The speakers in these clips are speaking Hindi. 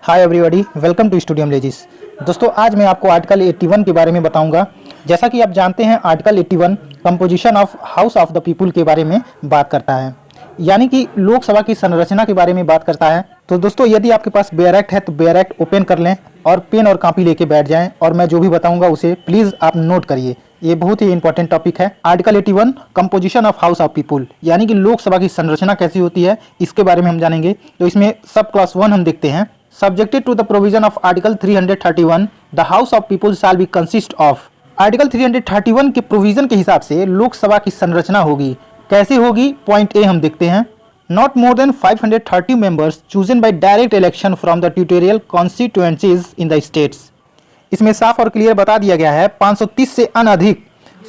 Hi everybody, welcome to studio लेजिस। दोस्तों, आज मैं आपको आर्टिकल 81 के बारे में बताऊंगा। जैसा कि आप जानते हैं, article 81 composition of house of the people के बारे में बात करता है, यानी कि लोकसभा की संरचना के बारे में बात करता है। तो दोस्तों, यदि आपके पास बेयर एक्ट है तो बेयर एक्ट ओपन कर लें और पेन और कॉपी लेके बैठ जाएं और मैं जो भी बताऊंगा उसे प्लीज़ आप नोट करिए। ये बहुत ही इंपॉर्टेंट टॉपिक है। Article 81 composition of house of people, यानी कि लोकसभा की संरचना कैसी होती है, इसके बारे में हम जानेंगे। तो इसमें सब क्लास 1 हम देखते हैं। Subjected to the provision of Article 331, the House of People shall be consist of। Article 331 के प्रोविजन के हिसाब से लोकसभा की संरचना होगी। कैसे होगी? पॉइंट ए हम देखते हैं। Not more then 530 members chosen bye direct election from the tutorial constituencies in the states. इसमें साफ और क्लियर बता दिया गया है 530 से अनधिक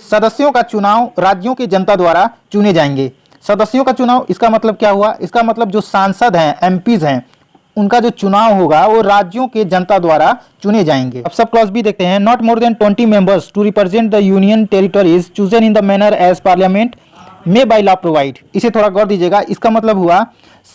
सदस्यों का चुनाव राज्यों की जनता द्वारा चुने जाएंगे। सदस्यों का चुनाव, इसका मतलब क्या हुआ? इसका मतलब जो सांसद हैं, एमपीज हैं, उनका जो चुनाव होगा वो राज्यों के जनता द्वारा चुने जाएंगे। अब सब क्लॉज भी देखते हैं। Not more than 20 members to represent the union territories chosen in the manner as parliament में बाय लॉ प्रोवाइड। इसे थोड़ा गौर दीजिएगा। इसका मतलब हुआ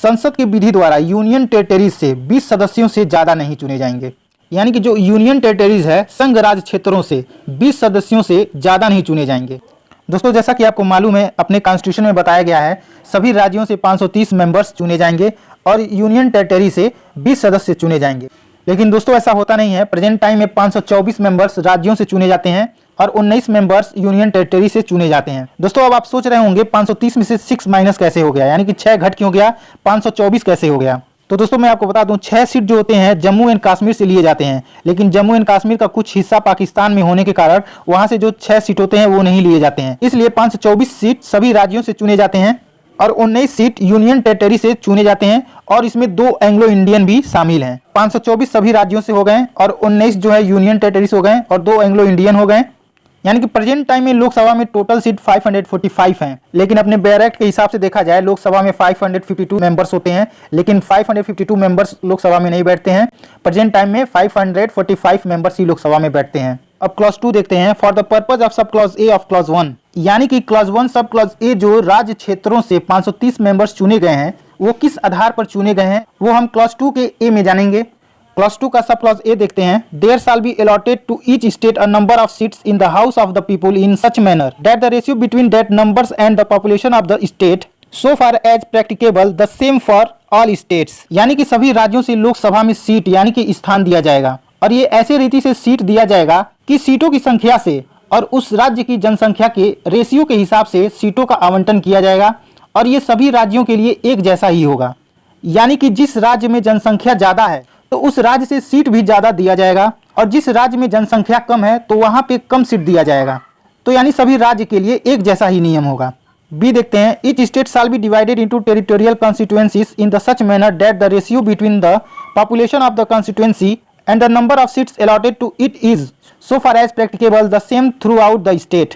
संसद की विधि द्वारा यूनियन टेरिटरीज से 20 सदस्यों से ज्यादा नहीं चुने जाएंगे, यानी कि जो यूनियन टेरिटरीज है, संघ राज क्षेत्रों से 20 सदस्यों से ज्यादा नहीं चुने जाएंगे। दोस्तों, जैसा कि आपको मालूम है, अपने कॉन्स्टिट्यूशन में बताया गया है सभी राज्यों से 530 मेंबर्स चुने जाएंगे और यूनियन टेरिटरी से 20 सदस्य चुने जाएंगे। लेकिन दोस्तों, ऐसा होता नहीं है। प्रेजेंट टाइम में 524 मेंबर्स राज्यों से चुने जाते हैं और 19 मेंबर्स यूनियन टेरिटरी से चुने जाते हैं। दोस्तों, अब आप सोच रहे होंगे 530 में से 6 माइनस कैसे हो गया, यानी कि 6 घट क्यों गया, 524 कैसे हो गया? तो दोस्तों, मैं आपको बता दूं 6 सीट जो होते हैं जम्मू एंड कश्मीर से लिए जाते हैं, लेकिन जम्मू एंड कश्मीर का कुछ हिस्सा पाकिस्तान में होने के कारण वहां से जो 6 सीट होते हैं वो नहीं लिए जाते हैं। इसलिए 524 सीट सभी राज्यों से चुने जाते हैं और 19 सीट यूनियन टेरिटरी से चुने जाते हैं और इसमें 2 एंग्लो इंडियन भी शामिल हैं। 524 सभी राज्यों से हो गए और 19 जो है यूनियन टेरिटरी से हो गए और 2 एंग्लो इंडियन हो गए, यानी कि प्रेजेंट टाइम में लोकसभा में टोटल सीट 545 हैं। लेकिन अपने बेयर एक्ट के हिसाब से देखा जाए लोकसभा में 552 मेंबर्स होते हैं, लेकिन 552 मेंबर्स लोकसभा में नहीं बैठते हैं। प्रेजेंट टाइम में 545 मेंबर्स ही लोकसभा में बैठते हैं। अब क्लॉज 2 देखते हैं। For the purpose of sub clause A of clause 1, यानी कि क्लॉज 1 सब क्लॉज ए जो राज्य क्षेत्रों से 530 मेंबर्स चुने गए हैं वो किस आधार पर चुने गए हैं वो हम क्लॉज 2 के ए में जानेंगे। क्लॉज 2 का सब क्लॉज ए देखते हैं। There shall be allotted to each state a number of seats in the house of the people in such manner that the ratio between that numbers and the population of the state so far as practicable the same for all states. यानी कि सभी राज्यों से लोकसभा में सीट यानी कि स्थान दिया जाएगा और ये ऐसे रीति से सीट दिया जाएगा कि सीटों की संख्या से और उस राज्य की जनसंख्या के रेशियो के हिसाब से सीटों का आवंटन किया जाएगा और ये सभी राज्यों के लिए एक जैसा ही होगा। यानी कि जिस राज्य में जनसंख्या ज्यादा है तो उस राज्य से सीट भी ज्यादा दिया जाएगा और जिस राज्य में जनसंख्या कम है तो वहां पे कम सीट दिया जाएगा। तो यानी सभी राज्य के लिए एक जैसा ही नियम होगा। बी देखते हैं। Each state shall be divided into territorial constituencies in the such manner that the ratio between the population of the constituency and the number of seats allotted to it is so far as practicable the same throughout the state.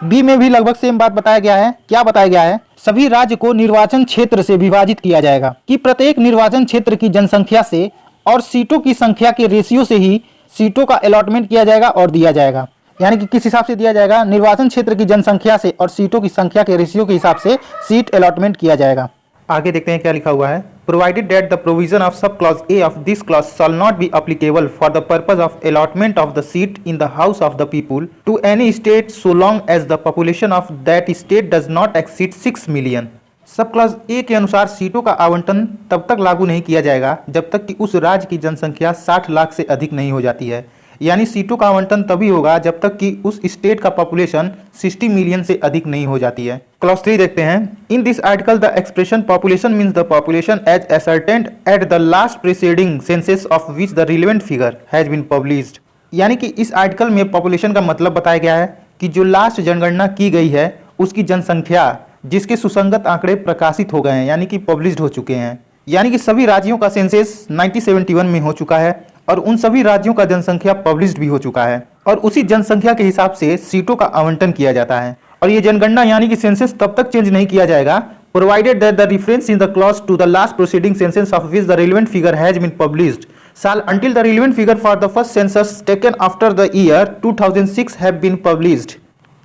B में भी लगभग सेम बात बताया गया है। क्या बताया गया है? सभी राज्य को निर्वाचन क्षेत्र से विभाजित किया जाएगा कि प्रत्येक निर्वाचन क्षेत्र की जनसंख्या से और सीटों की संख्या के रेशियो से ही सीटों का अलॉटमेंट किया जाएगा और दिया जाएगा। यानी कि किस हिसाब से दिया जाएगा? निर्वाचन क्षेत्र की जनसंख्या से और सीटों की संख्या के रेशियो के हिसाब से सीट अलॉटमेंट किया जाएगा। आगे देखते हैं क्या लिखा हुआ है। Provided that the provision of sub clause A of this clause shall not be applicable for the purpose of allotment of the seat in the house of the people to any state so long as the population of that state does not exceed 6 million. Sub clause A के अनुसार सीटों का आवंटन तब तक लागू नहीं किया जाएगा जब तक कि उस राज्य की जनसंख्या 60 लाख से अधिक नहीं हो जाती है। यानी सीटों का आवंटन तभी होगा जब तक कि उस स्टेट का पॉपुलेशन 60 मिलियन से अधिक नहीं हो जाती है। क्लॉज 3 देखते हैं। In this article the expression population means the population as ascertained at the last preceding census of which the relevant figure has been published. यानी कि इस आर्टिकल में पॉपुलेशन का मतलब बताया गया है कि जो लास्ट जनगणना की गई है उसकी जनसंख्या जिसके सुसंगत आंकड़े प्रकाशित हो गए हैं, यानी कि पब्लिश्ड हो चुके हैं। यानी कि सभी राज्यों का सेंसस 1971 में हो चुका है और उन सभी राज्यों का जनसंख्या पब्लिश्ड भी हो चुका है और उसी जनसंख्या के हिसाब से सीटों का आवंटन किया जाता है। और ये जनगणना यानी कि सेंसस तब तक चेंज नहीं किया जाएगा provided that the reference in the clause to the last proceeding census of which the relevant figure has been published shall until the relevant figure for the first census taken after the year 2006 have been published।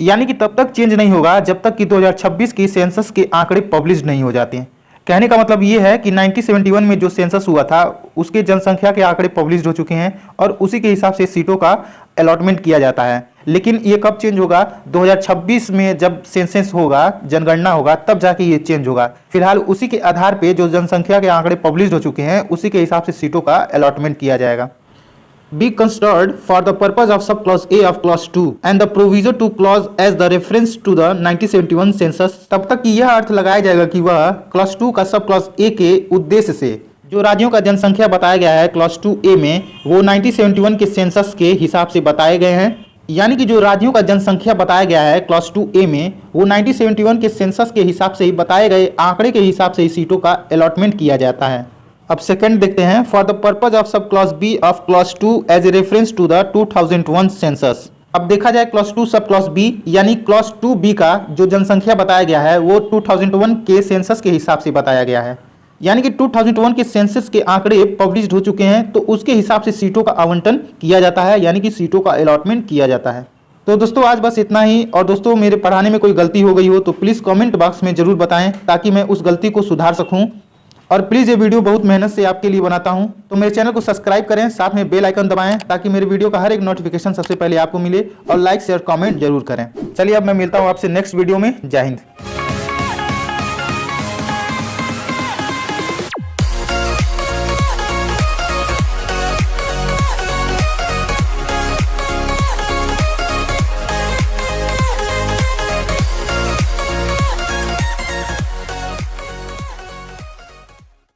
यानी कि तब तक चेंज नहीं होगा जब तक कि 2026 की सेंसस के आंकड़े पब्लिश नहीं हो जाते हैं। कहने का मतलब ये है कि 1971 में जो सेंसस हुआ था उसके जनसंख्या के आंकड़े पब्लिश हो चुके हैं और उसी के हिसाब से सीटों का अलॉटमेंट किया जाता है। लेकिन ये कब चेंज होगा? 2026 में जब सेंसस होगा, जनगणना होगा, तब जाके ये चेंज होगा। फिलहाल उसी के आधार पे जो जनसंख्या के आंकड़े पब्लिश हो चुके हैं उसी के हिसाब से सीटों का अलॉटमेंट किया जाएगा। Be considered for the purpose of sub clause A of clause 2 and the proviso to clause as the reference to the 1971 census। तब तक कि यह अर्थ लगाया जाएगा कि वह क्लॉज 2 का सब क्लॉज A के उद्देश्य से जो राज्यों का जनसंख्या बताया गया है क्लॉज 2A में, वो 1971 के सेंसस के हिसाब से बताए गए हैं। यानी कि जो राज्यों का जनसंख्या बताया गया है क्लॉज 2A में, वो 1971 के सेंसस के हिसाब से ही बताए गए आंकड़े के हिसाब से ही सीटों का अलॉटमेंट किया जाता है। अब सेकंड देखते हैं, for the purpose of sub clause B of clause 2 as a reference to the 2001 census. अब देखा जाए क्लॉज 2 सब क्लॉज बी यानी क्लॉज 2B का जो जनसंख्या बताया गया है वो 2001 के सेंसस के हिसाब से बताया गया है। यानी कि 2001 के सेंसस के आंकड़े पब्लिश हो चुके हैं तो उसके हिसाब से सीटों का आवंटन किया जाता है, यानी कि सीटों का अलॉटमेंट किया जाता है। तो दोस्तों आज बस इतना ही। और दोस्तों मेरे पढ़ाने में कोई गलती हो गई हो तो प्लीज़ कमेंट बॉक्स में ज़रूर बताएं ताकि मैं उस गलती को सुधार सकूं। और प्लीज़ ये वीडियो बहुत मेहनत से आपके लिए बनाता हूं, तो मेरे चैनल को सब्सक्राइब करें, साथ में बेल आइकन दबाएं ताकि मेरे वीडियो का हर एक नोटिफिकेशन सबसे पहले आपको मिले। और लाइक शेयर कमेंट जरूर करें। चलिए अब मैं मिलता हूं आपसे नेक्स्ट वीडियो में। जय हिंद।